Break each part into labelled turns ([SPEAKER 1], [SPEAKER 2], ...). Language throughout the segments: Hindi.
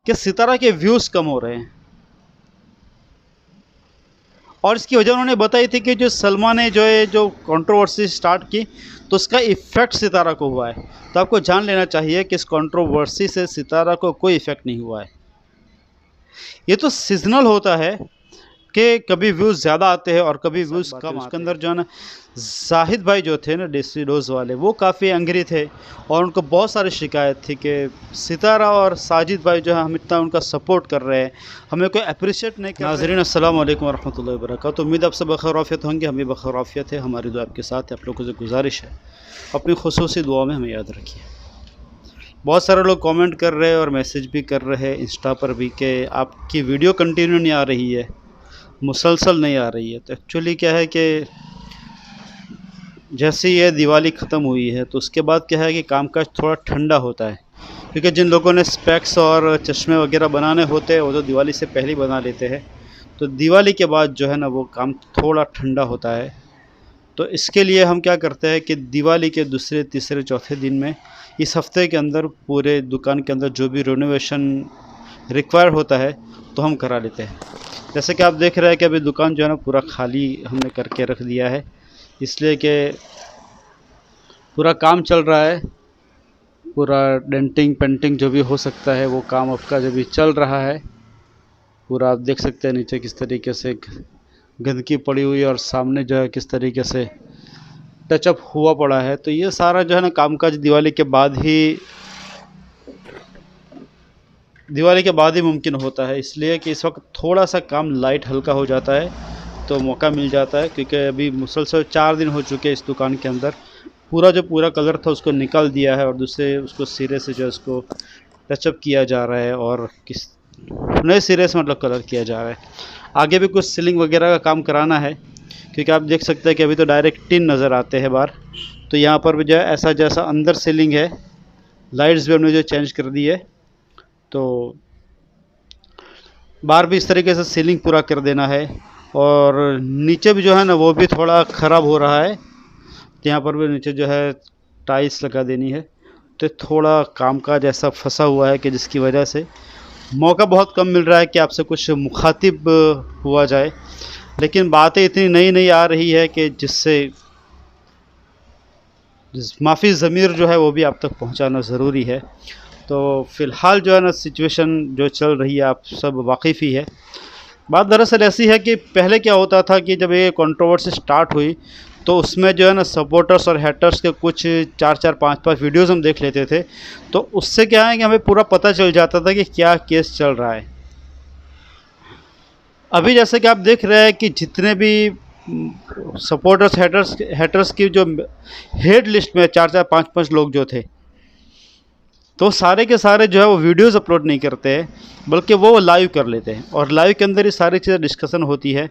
[SPEAKER 1] कि सितारा के व्यूज़ कम हो रहे हैं। और इसकी वजह उन्होंने बताई थी कि जो सलमा ने जो कंट्रोवर्सी स्टार्ट की तो उसका इफ़ेक्ट सितारा को हुआ है। तो आपको जान लेना चाहिए कि इस कंट्रोवर्सी से सितारा को कोई इफ़ेक्ट नहीं हुआ है। ये तो सीज़नल होता है कि कभी व्यूज़ ज़्यादा आते हैं और कभी व्यूज़ कम आते हैं। उसके अंदर जो है ना ज़ाहिद भाई जो थे ना देसी डोज़ वाले, वो काफ़ी एंग्री थे और उनको बहुत सारी शिकायत थी कि सितारा और साजिद भाई जो है हम इतना उनका सपोर्ट कर रहे हैं, हमें कोई अप्रिशिएट नहीं कर रहे। नाज़रीन अस्सलाम वालेकुम वरहमतुल्लाहि वबरकातुहू। उम्मीद आप सब बखैर आफियत होंगे, हम भी बखैर आफियत है। हमारी दुआ आपके साथ है। आप लोगों से गुजारिश है अपनी खुसूसी दुआ में हमें याद रखिए। बहुत सारे लोग कमेंट कर रहे हैं और मैसेज भी कर रहे हैं इंस्टा पर भी कि आपकी वीडियो कंटिन्यू नहीं आ रही है, मुसलसल नहीं आ रही है। तो एक्चुअली क्या है कि जैसे ये दिवाली ख़त्म हुई है तो उसके बाद क्या है कि कामकाज थोड़ा ठंडा होता है, क्योंकि जिन लोगों ने स्पेक्स और चश्मे वगैरह बनाने होते हैं वो तो दिवाली से पहले ही बना लेते हैं। तो दिवाली के बाद जो है ना वो काम थोड़ा ठंडा होता है। तो इसके लिए हम क्या करते हैं कि दिवाली के दूसरे तीसरे चौथे दिन में इस हफ़्ते के अंदर पूरे दुकान के अंदर जो भी रिनोवेशन रिक्वायर होता है तो हम करा लेते हैं। जैसे कि आप देख रहे हैं कि अभी दुकान जो है ना पूरा खाली हमने करके रख दिया है, इसलिए कि पूरा काम चल रहा है। पूरा डेंटिंग पेंटिंग जो भी हो सकता है वो काम आपका जो भी चल रहा है। पूरा आप देख सकते हैं नीचे किस तरीके से गंदगी पड़ी हुई है और सामने जो है किस तरीके से टचअप हुआ पड़ा है। तो ये सारा जो है ना कामकाज दिवाली के बाद ही मुमकिन होता है, इसलिए कि इस वक्त थोड़ा सा काम लाइट हल्का हो जाता है तो मौका मिल जाता है। क्योंकि अभी मुसलसल 4 दिन हो चुके हैं इस दुकान के अंदर। पूरा कलर था उसको निकाल दिया है और दूसरे उसको सिरे से जो उसको टचअप किया जा रहा है और किस नए सिरे से मतलब कलर किया जा रहा है। आगे भी कुछ सीलिंग वगैरह का काम कराना है, क्योंकि आप देख सकते हैं कि अभी तो डायरेक्ट टिन नज़र आते हैं बाहर। तो यहाँ पर भी जो है ऐसा जैसा अंदर सीलिंग है, लाइट्स भी हमने जो चेंज कर दी है, तो बाहर भी इस तरीके से सीलिंग पूरा कर देना है। और नीचे भी जो है ना वो भी थोड़ा ख़राब हो रहा है, तो यहाँ पर भी नीचे जो है टाइल्स लगा देनी है। तो थोड़ा कामकाज ऐसा फंसा हुआ है कि जिसकी वजह से मौका बहुत कम मिल रहा है कि आपसे कुछ मुखातिब हुआ जाए। लेकिन बातें इतनी नई नई आ रही है कि जिससे माफ़ी ज़मीर जो है वो भी आप तक पहुंचाना ज़रूरी है। तो फ़िलहाल जो है ना सिचुएशन जो चल रही है आप सब वाकिफ़ ही है। बात दरअसल ऐसी है कि पहले क्या होता था कि जब ये कंट्रोवर्सी स्टार्ट हुई तो उसमें जो है ना सपोर्टर्स और हेटर्स के कुछ 4-4 5-5 वीडियोज़ हम देख लेते थे। तो उससे क्या है कि हमें पूरा पता चल जाता था कि क्या केस चल रहा है। अभी जैसे कि आप देख रहे हैं कि जितने भी सपोर्टर्स हेटर्स की जो हेड लिस्ट में 4-4 5-5 लोग जो थे, तो सारे के सारे जो है वो वीडियोस अपलोड नहीं करते हैं, बल्कि वो लाइव कर लेते हैं और लाइव के अंदर ही सारी चीज़ें डिस्कशन होती है।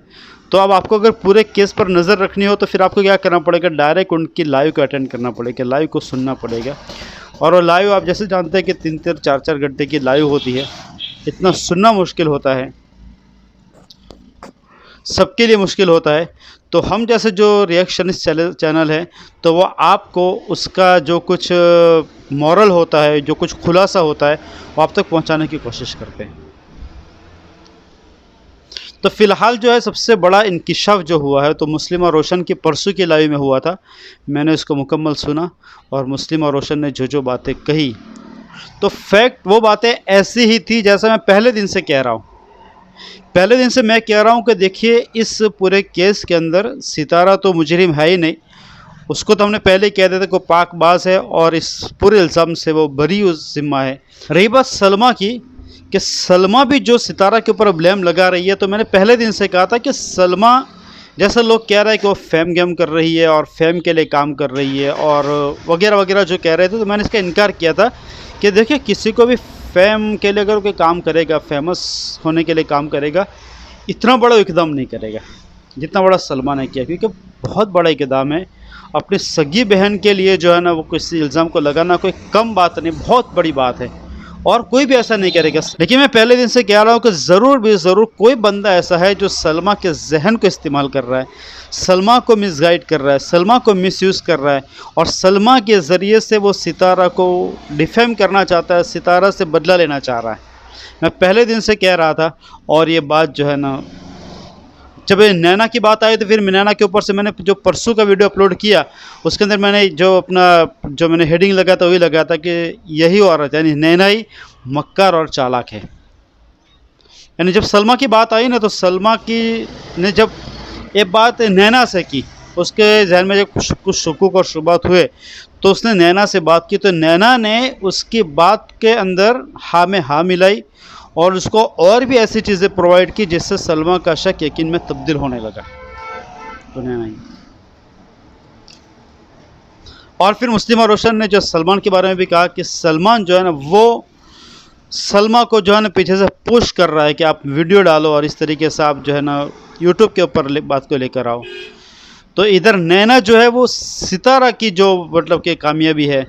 [SPEAKER 1] तो अब आपको अगर पूरे केस पर नज़र रखनी हो तो फिर आपको क्या करना पड़ेगा, डायरेक्ट उनकी लाइव को अटेंड करना पड़ेगा, लाइव को सुनना पड़ेगा। और वो लाइव आप जैसे जानते हैं कि 3-3 4-4 घंटे की लाइव होती है, इतना सुनना मुश्किल होता है, सबके लिए मुश्किल होता है। तो हम जैसे जो रिएक्शनिस्ट चैनल है तो वो आपको उसका जो कुछ मॉरल होता है, जो कुछ खुलासा होता है, वो आप तक पहुंचाने की कोशिश करते हैं। तो फ़िलहाल जो है सबसे बड़ा इंकिशाफ जो हुआ है तो मुस्लिम और रोशन की परसों की लाइव में हुआ था। मैंने उसको मुकम्मल सुना और मुस्लिम और रोशन ने जो जो बातें कही तो फैक्ट वो बातें ऐसी ही थी जैसा मैं पहले दिन से कह रहा हूँ। पहले दिन से मैं कह रहा हूँ कि देखिए इस पूरे केस के अंदर सितारा तो मुजरिम है ही नहीं, उसको तो हमने पहले ही कह दिया था कि पाकबाज है और इस पूरे इल्ज़ाम से वो बरी ज़िम्मा है। रही बात सलमा की कि सलमा भी जो सितारा के ऊपर ब्लेम लगा रही है, तो मैंने पहले दिन से कहा था कि सलमा जैसा लोग कह रहे हैं कि वो फेम गेम कर रही है और फेम के लिए काम कर रही है और वगैरह वगैरह जो कह रहे थे, तो मैंने इसका इनकार किया था कि देखिए किसी को भी फेम के लिए अगर कोई काम करेगा, फेमस होने के लिए काम करेगा, इतना बड़ा इकदाम नहीं करेगा जितना बड़ा सलमा ने किया, क्योंकि बहुत बड़ा इकदाम है। अपनी सगी बहन के लिए जो है ना वो किसी इल्ज़ाम को लगाना कोई कम बात नहीं, बहुत बड़ी बात है और कोई भी ऐसा नहीं करेगा। लेकिन मैं पहले दिन से कह रहा हूँ कि ज़रूर कोई बंदा ऐसा है जो सलमा के जहन को इस्तेमाल कर रहा है, सलमा को मिसगाइड कर रहा है, सलमा को मिसयूज़ कर रहा है और सलमा के ज़रिए से वो सितारा को डिफेम करना चाहता है, सितारा से बदला लेना चाह रहा है। मैं पहले दिन से कह रहा था। और ये बात जो है ना, जब ये नैना की बात आई तो फिर नैना के ऊपर से मैंने जो परसों का वीडियो अपलोड किया उसके अंदर मैंने जो मैंने हेडिंग लगाया था वही लगाया था कि यही औरत यानी नैना ही मक्कार और चालाक है। यानी जब सलमा की बात आई ना, तो सलमा की ने जब ये बात नैना से की, उसके जहन में जब कुछ शुकूक और शुबात हुए तो उसने नैना से बात की, तो नैना ने उसकी बात के अंदर हाँ में हाँ मिलाई और उसको और भी ऐसी चीज़ें प्रोवाइड की जिससे सलमा का शक यकीन में तब्दील होने लगा। तो नैना ही। और फिर मुस्लिमा रोशन ने जो सलमान के बारे में भी कहा कि सलमान जो है ना वो सलमा को जो है ना पीछे से पुश कर रहा है कि आप वीडियो डालो और इस तरीके से आप जो है ना यूट्यूब के ऊपर बात को लेकर आओ। तो इधर नैना जो है वो सितारा की जो मतलब कि कामयाबी है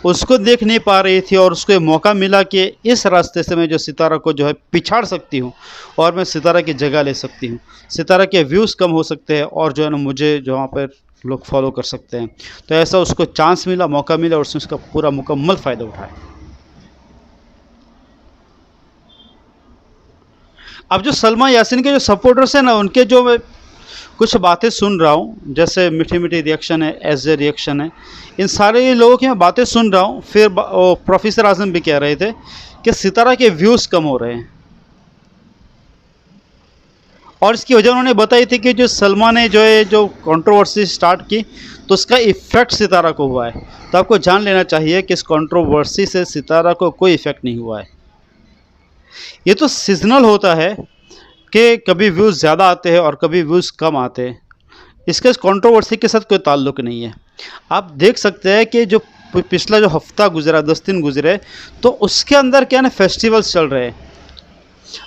[SPEAKER 1] उसको देख नहीं पा रही थी और उसको मौका मिला कि इस रास्ते से मैं जो सितारा को जो है पिछाड़ सकती हूँ और मैं सितारा की जगह ले सकती हूँ, सितारा के व्यूज़ कम हो सकते हैं और जो है ना मुझे जो वहाँ पर लोग फॉलो कर सकते हैं। तो ऐसा उसको चांस मिला, मौका मिला और उसने उसका पूरा मुकम्मल फ़ायदा उठाया। अब जो सलमा यासीन के जो सपोर्टर्स हैं ना, उनके जो मैं कुछ बातें सुन रहा हूँ, जैसे मीठी मीठी रिएक्शन है, ऐसे रिएक्शन है, इन सारे लोगों की मैं बातें सुन रहा हूँ। फिर प्रोफेसर आज़म भी कह रहे थे कि सितारा के व्यूज़ कम हो रहे हैं और इसकी वजह उन्होंने बताई थी कि जो सलमा ने जो कंट्रोवर्सी स्टार्ट की तो उसका इफ़ेक्ट सितारा को हुआ है। तो आपको जान लेना चाहिए कि इस कंट्रोवर्सी से सितारा को कोई इफ़ेक्ट नहीं हुआ है। ये तो सीजनल होता है कि कभी व्यूज़ ज़्यादा आते हैं और कभी व्यूज़ कम आते हैं। इसका इस कंट्रोवर्सी के साथ कोई ताल्लुक़ नहीं है। आप देख सकते हैं कि जो पिछला जो हफ्ता गुजरा, 10 दिन गुजरे, तो उसके अंदर क्या ना फेस्टिवल्स चल रहे हैं।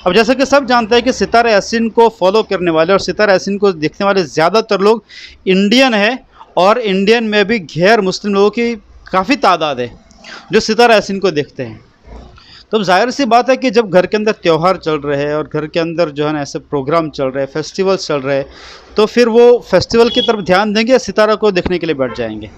[SPEAKER 1] अब जैसा कि सब जानते हैं कि सितारा यासीन को फॉलो करने वाले और सितारा यासीन को देखने वाले ज़्यादातर लोग इंडियन है और इंडियन में भी गैर मुस्लिम लोगों की काफ़ी तादाद है जो सितारा यासीन को देखते हैं। तो जाहिर सी बात है कि जब घर के अंदर त्यौहार चल रहे हैं और घर के अंदर जो है ना ऐसे प्रोग्राम चल रहे हैं, फेस्टिवल्स चल रहे हैं, तो फिर वो फेस्टिवल की तरफ ध्यान देंगे या सितारा को देखने के लिए बैठ जाएंगे।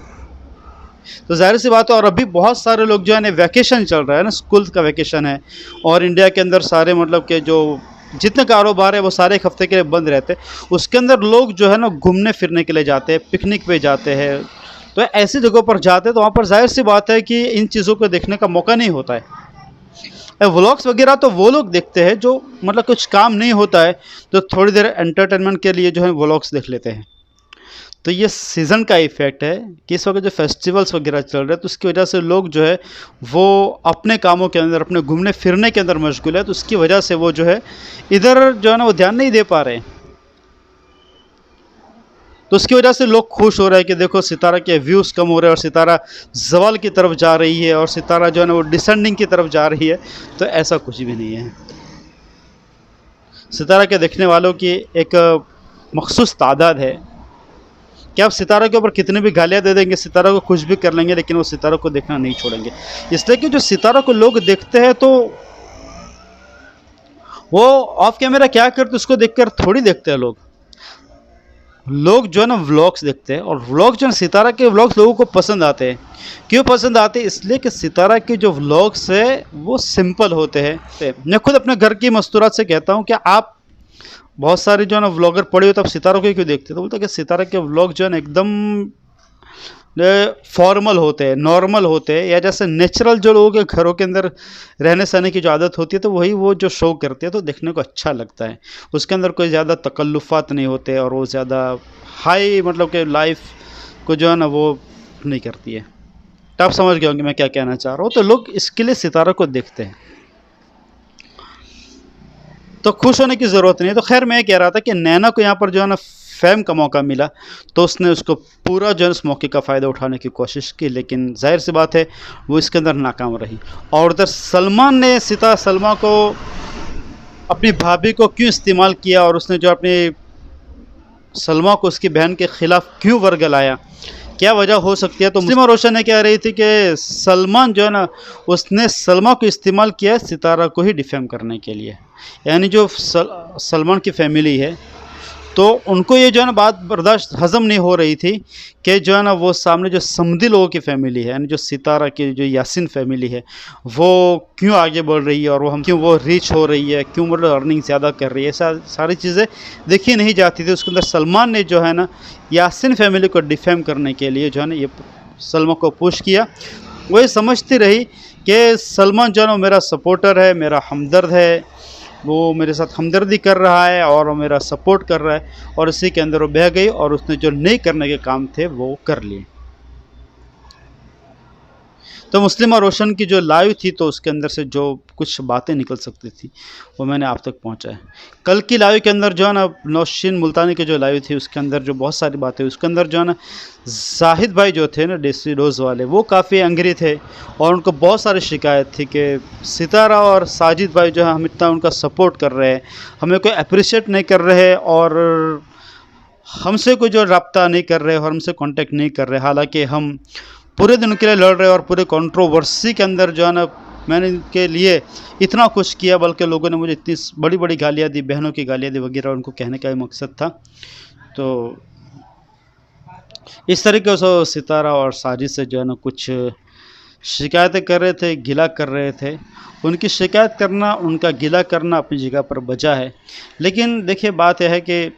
[SPEAKER 1] तो जाहिर सी बात है। और अभी बहुत सारे लोग जो है ना वैकेशन चल रहा है ना, स्कूल का वैकेशन है और इंडिया के अंदर सारे मतलब के जो जितने कारोबार है वो सारे एक हफ्ते के लिए बंद रहते हैं। उसके अंदर लोग जो है ना घूमने फिरने के लिए जाते हैं, पिकनिक पे जाते हैं, तो ऐसी जगहों पर जाते हैं तो वहाँ पर जाहिर सी बात है कि इन चीज़ों को देखने का मौका नहीं होता है। व्लॉग्स वगैरह तो वो लोग देखते हैं जो मतलब कुछ काम नहीं होता है तो थोड़ी देर एंटरटेनमेंट के लिए जो है व्लॉग्स देख लेते हैं। तो ये सीज़न का इफ़ेक्ट है कि इस वक्त जो फेस्टिवल्स वगैरह चल रहे हैं तो उसकी वजह से लोग जो है वो अपने कामों के अंदर, अपने घूमने फिरने के अंदर मशगूल है, तो उसकी वजह से वो जो है इधर जो है ना वो ध्यान नहीं दे पा रहे हैं। तो उसकी वजह से लोग खुश हो रहे हैं कि देखो सितारा के व्यूज़ कम हो रहे हैं और सितारा ज़वाल की तरफ जा रही है और सितारा जो है ना वो डिसेंडिंग की तरफ जा रही है। तो ऐसा कुछ भी नहीं है। सितारा के देखने वालों की एक मखसूस तादाद है कि आप सितारा के ऊपर कितने भी गालियाँ दे देंगे, सितारा को कुछ भी कर लेंगे, लेकिन वो सितारा को देखना नहीं छोड़ेंगे। इसलिए कि जो सितारा को लोग देखते हैं तो वो ऑफ कैमरा क्या करते उसको देखकर थोड़ी देखते हैं। लोग जो है ना व्लॉग्स देखते हैं और व्लॉग जो है सितारा के व्लॉग्स लोगों को पसंद आते हैं। क्यों पसंद आते हैं? इसलिए कि सितारा के जो व्लॉग्स है वो सिंपल होते हैं। मैं खुद अपने घर की मस्तूरात से कहता हूँ कि आप बहुत सारे जो है ना व्लॉगर पड़े हो तो आप सितारा को क्यों देखते? तो बोलते हैं कि सितारा के व्लॉग जो है ना एकदम फॉर्मल होते हैं, नॉर्मल होते हैं, या जैसे नेचुरल जो लोगों के घरों के अंदर रहने सहने की जो आदत होती है तो वही वो जो शो करते हैं तो देखने को अच्छा लगता है। उसके अंदर कोई ज़्यादा तकल्लुफ़ात नहीं होते और वो ज़्यादा हाई मतलब कि लाइफ को जो है ना वो नहीं करती है। तो आप समझ गए होंगे मैं क्या कहना चाह रहा हूँ। तो लोग इसके लिए सितारा को देखते हैं, तो खुश होने की ज़रूरत नहीं है। तो खैर मैं कह रहा था कि नैना को यहाँ पर जो है ना फेम का मौका मिला तो उसने उसको पूरा जो है उस मौके का फ़ायदा उठाने की कोशिश की, लेकिन जाहिर सी बात है वो इसके अंदर नाकाम रही। और उधर सलमान ने सलमा को अपनी भाभी को क्यों इस्तेमाल किया और उसने जो अपनी सलमा को उसकी बहन के ख़िलाफ़ क्यों वर्गलाया, क्या वजह हो सकती है? तो मुस्लिमा रोशन ने कह रही थी कि सलमान जो है ना उसने सलमा को इस्तेमाल किया सितारा को ही डिफेम करने के लिए। यानी जो सलमान की फैमिली है तो उनको ये जो है ना बात बर्दाश्त हज़म नहीं हो रही थी कि जो है ना वो सामने जो समधी लोगों की फैमिली है, यानी जो सितारा की जो यासीन फैमिली है, वो क्यों आगे बढ़ रही है और वो रीच हो रही है, क्यों मतलब अर्निंग ज़्यादा कर रही है, ऐसा सारी चीज़ें देखी नहीं जाती थी। उसके अंदर सलमान ने जो है ना यासीन फैमिली को डिफेम करने के लिए जो है ना ये सलमा को पुश किया। वो ये समझती रही कि सलमान जो है ना मेरा सपोर्टर है, मेरा हमदर्द है, वो मेरे साथ हमदर्दी कर रहा है और वो मेरा सपोर्ट कर रहा है, और इसी के अंदर वो बह गई और उसने जो नहीं करने के काम थे वो कर लिए। तो मुस्लिमा रोशन की जो लाइव थी तो उसके अंदर से जो कुछ बातें निकल सकती थी वो मैंने आप तक पहुंचाया। कल की लाइव के अंदर जो है ना नौशीन मुल्तानी की जो लाइव थी उसके अंदर जो बहुत सारी बातें, उसके अंदर जो है ना जाहिद भाई जो थे ना देसी डोज वाले, वो काफ़ी एंग्री थे और उनको बहुत सारी शिकायत थी कि सितारा और साजिद भाई जो है हम इतना उनका सपोर्ट कर रहे हैं, हमें कोई अप्रिशिएट नहीं कर रहे और हमसे कोई जो रब्ता नहीं कर रहे और हमसे कांटेक्ट नहीं कर रहे, हालांकि हम पूरे दिन के लिए लड़ रहे और पूरे कंट्रोवर्सी के अंदर जो है ना मैंने इनके लिए इतना कुछ किया, बल्कि लोगों ने मुझे इतनी बड़ी बड़ी गालियाँ दी, बहनों की गालियाँ दी वगैरह, उनको कहने का ही मकसद था। तो इस तरीके से सितारा और साजिद से जो है ना कुछ शिकायतें कर रहे थे, गिला कर रहे थे। उनकी शिकायत करना, उनका गिला करना अपनी जगह पर बजा है, लेकिन देखिए बात यह है कि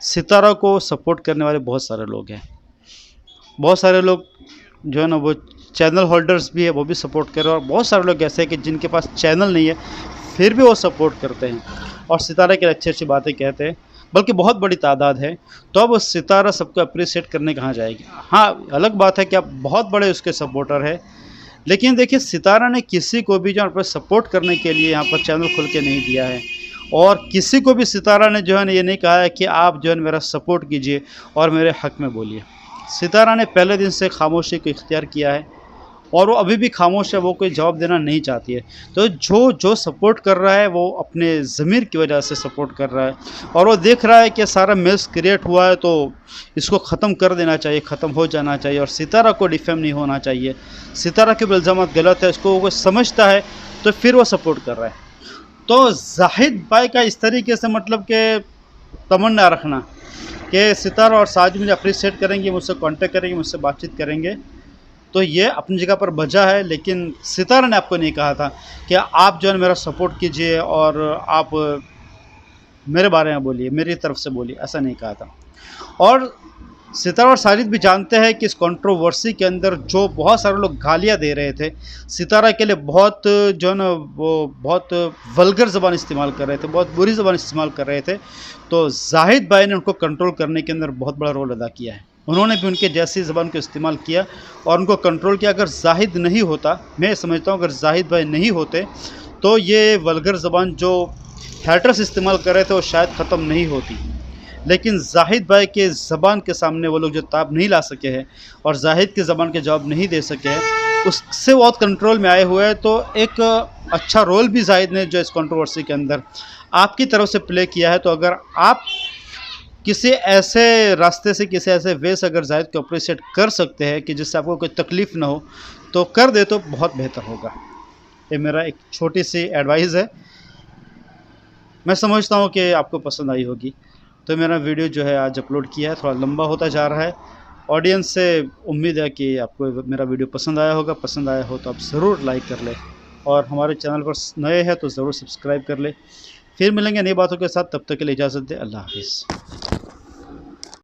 [SPEAKER 1] सितारा को सपोर्ट करने वाले बहुत सारे लोग हैं, बहुत सारे लोग जो है ना वो चैनल होल्डर्स भी है, वो भी सपोर्ट कर रहे हैं, और बहुत सारे लोग ऐसे हैं कि जिनके पास चैनल नहीं है फिर भी वो सपोर्ट करते हैं और सितारा के अच्छी अच्छी बातें कहते हैं, बल्कि बहुत बड़ी तादाद है। तो अब सितारा सबको अप्रिशिएट करने कहाँ जाएगी। हाँ, अलग बात है कि आप बहुत बड़े उसके सपोर्टर हैं, लेकिन देखिए सितारा ने किसी को भी जो है सपोर्ट करने के लिए यहाँ पर चैनल खुल के नहीं दिया है, और किसी को भी सितारा ने जो है ना ये नहीं कहा है कि आप जो है मेरा सपोर्ट कीजिए और मेरे हक़ में बोलिए। सितारा ने पहले दिन से खामोशी को इख्तियार किया है और वो अभी भी खामोश है, वो कोई जवाब देना नहीं चाहती है। तो जो सपोर्ट कर रहा है वो अपने ज़मीर की वजह से सपोर्ट कर रहा है, और वो देख रहा है कि सारा मेल्स क्रिएट हुआ है तो इसको ख़त्म कर देना चाहिए, ख़त्म हो जाना चाहिए, और सितारा को डिफेम नहीं होना चाहिए। सितारा के इल्ज़ाम गलत है, इसको वो समझता है तो फिर वो सपोर्ट कर रहा है। तो जाहिद भाई का इस तरीके से मतलब कि तमन्ना रखना कि सितारा और साजिद मुझे अप्रिशिएट करेंगे, मुझसे कांटेक्ट करेंगे, मुझसे बातचीत करेंगे, तो ये अपनी जगह पर बजा है। लेकिन सितारा ने आपको नहीं कहा था कि आप जो है मेरा सपोर्ट कीजिए और आप मेरे बारे में बोलिए, मेरी तरफ से बोलिए, ऐसा नहीं कहा था। और सितारा और साजिद भी जानते हैं कि इस कंट्रोवर्सी के अंदर जो बहुत सारे लोग गालियाँ दे रहे थे सितारा के लिए, बहुत जो है ना वो बहुत वल्गर ज़बान इस्तेमाल कर रहे थे, बहुत बुरी ज़बान इस्तेमाल कर रहे थे, तो जाहिद भाई ने उनको कंट्रोल करने के अंदर बहुत बड़ा रोल अदा किया है। उन्होंने भी उनके जैसी ज़बान को इस्तेमाल किया और उनको कंट्रोल किया। अगर जाहिद नहीं होता, मैं समझता हूँ अगर जाहिद भाई नहीं होते तो ये वल्गर ज़बान जो हैटर्स इस्तेमाल कर रहे थे वो शायद ख़त्म नहीं होती। लेकिन जाहिद भाई के ज़बान के सामने वो लोग जो ताब नहीं ला सके हैं और जाहिद के ज़बान के जवाब नहीं दे सके हैं, उससे बहुत कंट्रोल में आए हुए हैं। तो एक अच्छा रोल भी जाहिद ने जो इस कंट्रोवर्सी के अंदर आपकी तरफ से प्ले किया है। तो अगर आप किसी ऐसे रास्ते से, किसी ऐसे वे से अगर जाहिद को अप्रिशिएट कर सकते हैं कि जिससे आपको कोई तकलीफ़ ना हो तो कर दे, तो बहुत बेहतर होगा। ये मेरा एक छोटी सी एडवाइस है, मैं समझता हूँ कि आपको पसंद आई होगी। तो मेरा वीडियो जो है आज अपलोड किया है, थोड़ा लंबा होता जा रहा है। ऑडियंस से उम्मीद है कि आपको मेरा वीडियो पसंद आया होगा। पसंद आया हो तो आप ज़रूर लाइक कर लें, और हमारे चैनल पर नए हैं तो ज़रूर सब्सक्राइब कर लें। फिर मिलेंगे नई बातों के साथ, तब तक के लिए इजाज़त दें। अल्लाह हाफ़िज़।